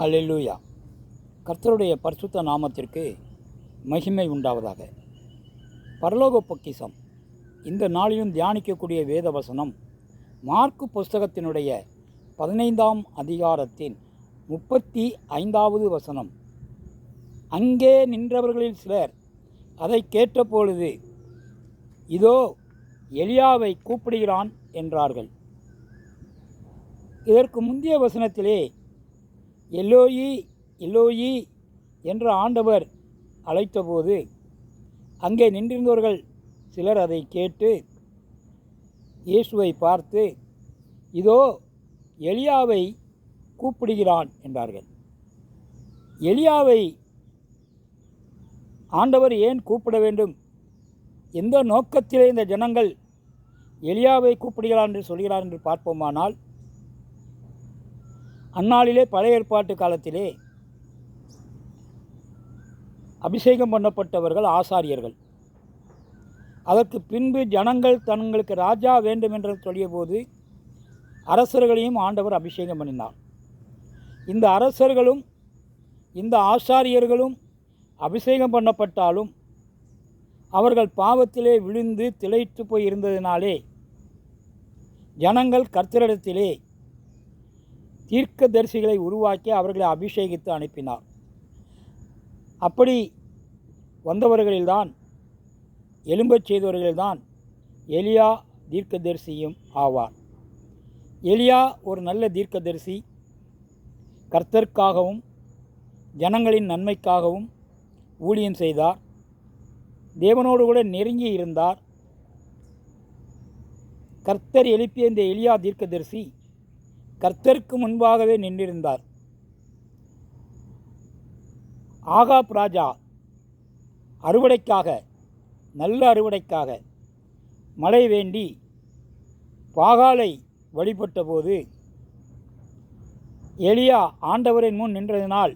ஹல்லேலூயா. கர்த்தருடைய பரிசுத்த நாமத்திற்கு மகிமை உண்டாவதாக. பரலோக பொக்கிஷம். இந்த நாளிலும் தியானிக்கக்கூடிய வேத வசனம் மார்க்கு புஸ்தகத்தினுடைய 15ஆம் அதிகாரத்தின் 35வது வசனம். அங்கே நின்றவர்களில் சிலர் அதை கேட்டபொழுது, இதோ எலியாவை கூப்பிடுகிறான் என்றார்கள். இதற்கு முந்தைய வசனத்திலே எலோயி எலோயி என்று ஆண்டவர் அழைத்தபோது அங்கே நின்றிருந்தவர்கள் சிலர் அதை கேட்டு இயேசுவை பார்த்து, இதோ எலியாவை கூப்பிடுகிறான் என்றார்கள். எலியாவை ஆண்டவர் ஏன் கூப்பிட வேண்டும்? எந்த நோக்கத்திலே இந்த ஜனங்கள் எலியாவை கூப்பிடுகிறான் என்று சொல்கிறார் என்று பார்ப்போமானால், அந்நாளிலே பழைய ஏற்பாட்டு காலத்திலே அபிஷேகம் பண்ணப்பட்டவர்கள் ஆசாரியர்கள். அதற்கு பின்பு ஜனங்கள் தங்களுக்கு ராஜா வேண்டும் என்று சொல்லிய போது அரசர்களையும் ஆண்டவர் அபிஷேகம் பண்ணினார். இந்த அரசர்களும் இந்த ஆசாரியர்களும் அபிஷேகம் பண்ணப்பட்டாலும் அவர்கள் பாவத்திலே விழுந்து திளைத்து போய் இருந்ததினாலே ஜனங்கள் கர்த்தரிடத்திலே தீர்க்கதரிசிகளை உருவாக்கி அவர்களை அபிஷேகித்து அனுப்பினார். அப்படி வந்தவர்களில்தான், எழும்பச் செய்தவர்களில்தான் எலியா தீர்க்கதரிசியும் ஆவார். எலியா ஒரு நல்ல தீர்க்கதரிசி. கர்த்தருக்காகவும் ஜனங்களின் நன்மைக்காகவும் ஊழியம் செய்தார். தேவனோடு கூட நெருங்கி இருந்தார். கர்த்தர் எழுப்பிய இந்த எலியா தீர்க்கதரிசி கர்த்தருக்கு முன்பாகவே நின்றிருந்தார். ஆகாப் ராஜா அறுவடைக்காக, நல்ல அறுவடைக்காக மழை வேண்டி பாகாலை வழிபட்ட போது எலியா ஆண்டவரின் முன் நின்றதினால்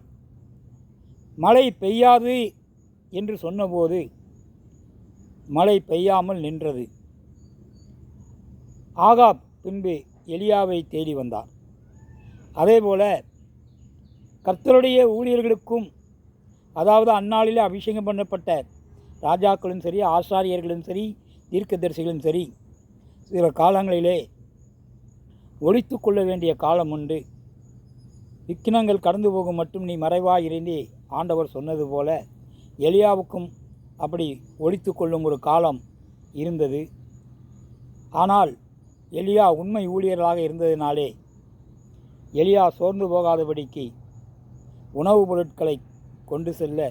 மழை பெய்யாது என்று சொன்னபோது மழை பெய்யாமல் நின்றது. ஆகாப் பின்பு எலியாவை தேடி வந்தார். அதேபோல கர்த்தருடைய ஊழியர்களுக்கும், அதாவது அந்நாளிலே அபிஷேகம் பண்ணப்பட்ட ராஜாக்களும் சரி, ஆசாரியர்களும் சரி, தீர்க்கதரிசிகளும் சரி, சில காலங்களிலே ஒழித்து கொள்ள வேண்டிய காலம் உண்டு. விக்கினங்கள் கடந்து போகும் மட்டும் நீ மறைவாய் இருந்தே ஆண்டவர் சொன்னது போல எலியாவுக்கும் அப்படி ஒழித்து கொள்ளும் ஒரு காலம் இருந்தது. ஆனால் எலியா உண்மை ஊழியர்களாக இருந்ததினாலே எலியா சோர்ந்து போகாதபடிக்கு உணவுப் பொருட்களை கொண்டு செல்ல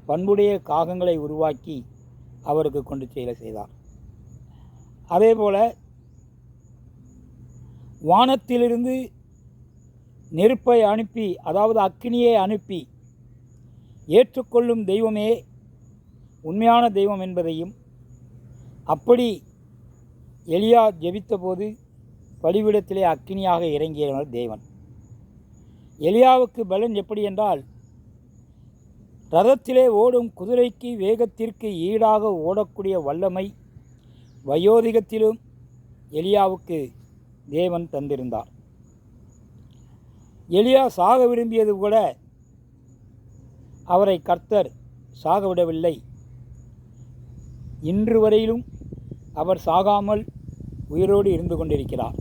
பண்புடைய காகங்களை உருவாக்கி அவருக்கு கொண்டு செல்ல செய்தார். அதேபோல வானத்திலிருந்து நெருப்பை அனுப்பி, அதாவது அக்கினியை அனுப்பி ஏற்றுக்கொள்ளும் தெய்வமே உண்மையான தெய்வம் என்பதையும், அப்படி எலியா ஜெபித்தபோது பலிபீடத்திலே அக்கினியாக இறங்கியவர் தேவன். எலியாவுக்கு பலன் எப்படி என்றால், ரதத்திலே ஓடும் குதிரைக்கு வேகத்திற்கு ஈடாக ஓடக்கூடிய வல்லமை வயோதிகத்திலும் எலியாவுக்கு தேவன் தந்திருந்தார். எலியா சாக விரும்பியது கூட அவரை கர்த்தர் சாக விடவில்லை. இன்று வரையிலும் அவர் சாகாமல் உயிரோடு இருந்து கொண்டிருக்கிறார்.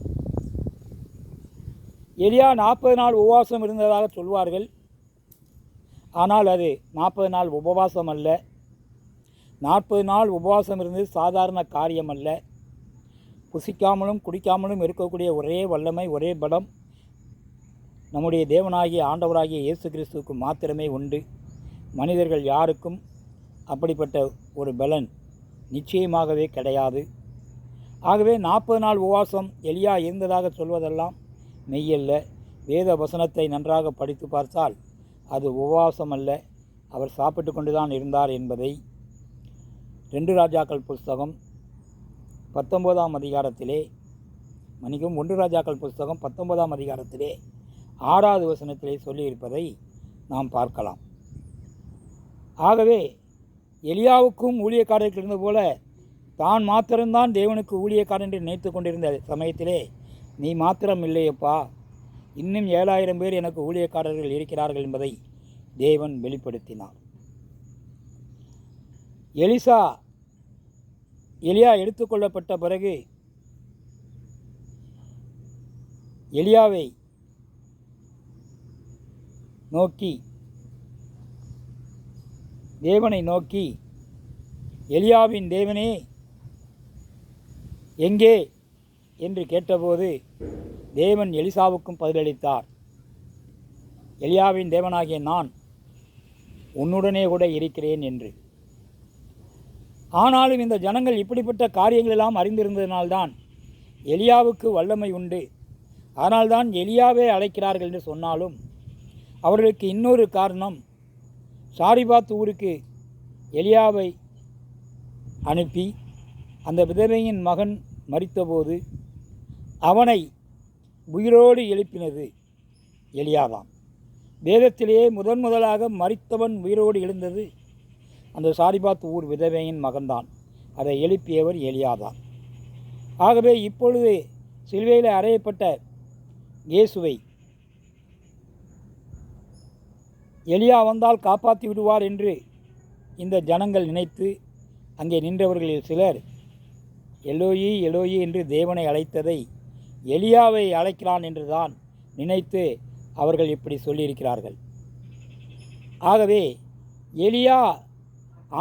எலியா 40 நாள் உபவாசம் இருந்ததாக சொல்வார்கள். ஆனால் அது 40 நாள் உபவாசம் அல்ல. 40 நாள் உபவாசம் இருந்தது சாதாரண காரியம் அல்ல. புசிக்காமலும் குடிக்காமலும் இருக்கக்கூடிய ஒரே வல்லமை, ஒரே பலம் நம்முடைய தேவனாகிய ஆண்டவராகிய இயேசு கிறிஸ்துவுக்கு மாத்திரமே உண்டு. மனிதர்கள் யாருக்கும் அப்படிப்பட்ட ஒரு பலன் நிச்சயமாகவே கிடையாது. ஆகவே 40 நாள் உபவாசம் எலியா இருந்ததாக சொல்வதெல்லாம் மெய்யல்ல. வேத வசனத்தை நன்றாக படித்து பார்த்தால் அது உபவாசம் அல்ல, அவர் சாப்பிட்டு கொண்டு தான் இருந்தார் என்பதை 2 ராஜாக்கள் புஸ்தகம் 19ஆம் அதிகாரத்திலே, 1 ராஜாக்கள் புஸ்தகம் 19ஆம் அதிகாரத்திலே 6வது வசனத்திலே சொல்லியிருப்பதை நாம் பார்க்கலாம். ஆகவே எலியாவுக்கும் ஊழியக்காரர்கள் இருந்தது போல தான் மாத்திரம்தான் தேவனுக்கு ஊழியக்காரன் என்று நினைத்து கொண்டிருந்த சமயத்திலே, நீ மாத்திரம் இல்லையப்பா, இன்னும் 7,000 பேர் எனக்கு ஊழியக்காரர்கள் இருக்கிறார்கள் என்பதை தேவன் வெளிப்படுத்தினார். எலியா எடுத்துக்கொள்ளப்பட்ட பிறகு எலியாவை நோக்கி தேவனை நோக்கி, எலியாவின் தேவனே எங்கே என்று கேட்டபோது தேவன் எலிசாவுக்கும் பதிலளித்தார், எலியாவின் தேவனாகிய நான் உன்னுடனே கூட இருக்கிறேன் என்று. ஆனாலும் இந்த ஜனங்கள் இப்படிப்பட்ட காரியங்களெல்லாம் அறிந்திருந்ததினால்தான் எலியாவுக்கு வல்லமை உண்டு, ஆனால்தான் எலியாவே அழைக்கிறார்கள் என்று சொன்னாலும் அவர்களுக்கு இன்னொரு காரணம், சாரிபாத் ஊருக்கு எலியாவை அனுப்பி அந்த விதவையின் மகன் மரித்தபோது அவனை உயிரோடு எழுப்பினது எலியாதான். வேதத்திலேயே முதலாக மரித்தவன் உயிரோடு எழுந்தது அந்த சாரிபாத் ஊர் விதவையின் மகன்தான். அதை எழுப்பியவர் எலியாதான். ஆகவே இப்பொழுது சிலுவையில் அறையப்பட்ட இயேசுவை எலியா வந்தால் காப்பாற்றி விடுவார் என்று இந்த ஜனங்கள் நினைத்து அங்கே நின்றவர்களில் சிலர் எலோயி எலோயி என்று தேவனை அழைத்ததை எலியாவை அழைக்கிறான் என்று தான் நினைத்து அவர்கள் இப்படி சொல்லியிருக்கிறார்கள். ஆகவே எலியா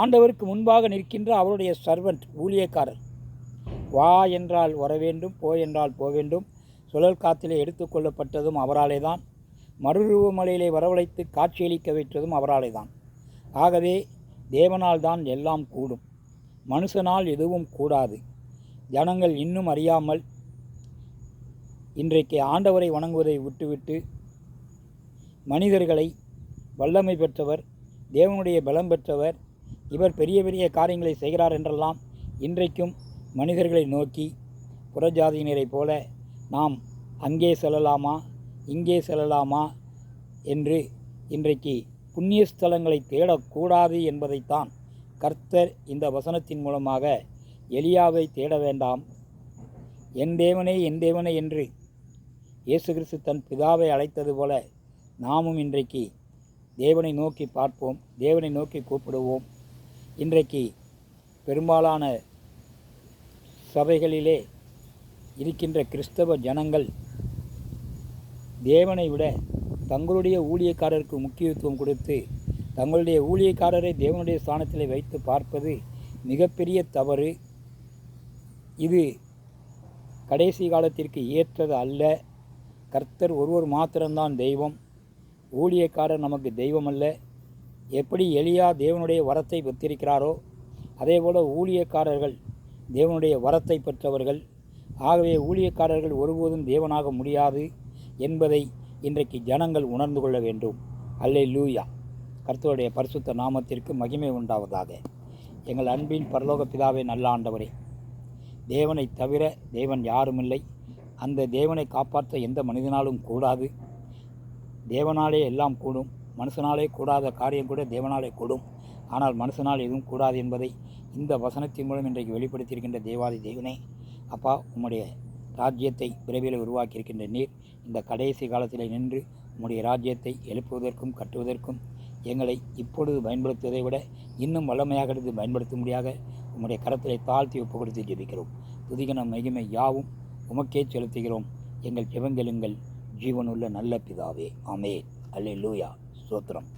ஆண்டவருக்கு முன்பாக நிற்கின்ற அவருடைய சர்வன்ட், ஊழியக்காரர். வா என்றால் வர வேண்டும், போ என்றால் போக வேண்டும். சுழல் காத்திலே எடுத்துக்கொள்ளப்பட்டதும் அவராலே தான். மறுரூபமலையிலே வரவழைத்து காட்சியளிக்க வைத்ததும் அவராலே தான். ஆகவே தேவனால் தான் எல்லாம் கூடும், மனுஷனால் எதுவும் கூடாது. ஜனங்கள் இன்னும் அறியாமல் இன்றைக்கு ஆண்டவரை வணங்குவதை விட்டுவிட்டு மனிதர்களை வல்லமை பெற்றவர், தேவனுடைய பலம் பெற்றவர், இவர் பெரிய பெரிய காரியங்களை செய்கிறார் என்றெல்லாம் இன்றைக்கும் மனிதர்களை நோக்கி புறஜாதியினரைப் போல நாம் அங்கே செல்லலாமா இங்கே செல்லலாமா என்று இன்றைக்கு புண்ணிய ஸ்தலங்களை தேடக்கூடாது என்பதைத்தான் கர்த்தர் இந்த வசனத்தின் மூலமாக எலியாவை தேட வேண்டாம், என் தேவனே என் தேவனே என்று இயேசு கிறிஸ்து தன் பிதாவை அழைத்தது போல நாமும் இன்றைக்கு தேவனை நோக்கி பார்ப்போம், தேவனை நோக்கி கூப்பிடுவோம். இன்றைக்கு பெரும்பாலான சபைகளிலே இருக்கின்ற கிறிஸ்தவ ஜனங்கள் தேவனை விட தங்களுடைய ஊழியக்காரருக்கு முக்கியத்துவம் கொடுத்து தங்களுடைய ஊழியக்காரரை தேவனுடைய ஸ்தானத்தில் வைத்து பார்ப்பது மிகப்பெரிய தவறு. இது கடைசி காலத்திற்கு ஏற்றது அல்ல. கர்த்தர் ஒருவர் மாத்திரம்தான் தெய்வம், ஊழியக்காரர் நமக்கு தெய்வம் அல்ல. எப்படி எலியா தேவனுடைய வரத்தை பெற்றிருக்கிறாரோ அதேபோல் ஊழியக்காரர்கள் தேவனுடைய வரத்தை பெற்றவர்கள். ஆகவே ஊழியக்காரர்கள் ஒருபோதும் தேவனாக முடியாது என்பதை இன்றைக்கு ஜனங்கள் உணர்ந்து கொள்ள வேண்டும். அல்லேலூயா. கர்த்தருடைய பரிசுத்த நாமத்திற்கு மகிமை உண்டாவதாக. எங்கள் அன்பின் பரலோக பிதாவே, நல்ல ஆண்டவரே, தேவனை தவிர தேவன் யாருமில்லை. அந்த தேவனை காப்பாற்ற எந்த மனிதனாலும் கூடாது. தேவனாலே எல்லாம் கூடும், மனுஷனாலே கூடாத காரியம் கூட தேவனாலே கூடும். ஆனால் மனுஷனால் எதுவும் கூடாது என்பதை இந்த வசனத்தின் மூலம் இன்றைக்கு வெளிப்படுத்தியிருக்கின்ற தேவாதி தேவனே, அப்பா, உம்முடைய ராஜ்யத்தை விரைவில் உருவாக்கியிருக்கின்ற நீர் இந்த கடைசி காலத்தில் நின்று உம்முடைய ராஜ்யத்தை எழுப்புவதற்கும் கட்டுவதற்கும் எங்களை இப்பொழுது பயன்படுத்துவதை விட இன்னும் வல்லமையாக எடுத்து பயன்படுத்தும்படியாக உம்முடைய கரத்திலே தாழ்த்தி ஒப்பு கொடுத்து ஜெபிக்கிறோம். துதிகன மகிமை யாவும் உமக்கே செலுத்துகிறோம். எங்கள் ஜெபங்களுங்கள் ஜீவனுள்ள நல்ல பிதாவே. ஆமென். அல்லேலூயா. ஸ்தோத்திரம்.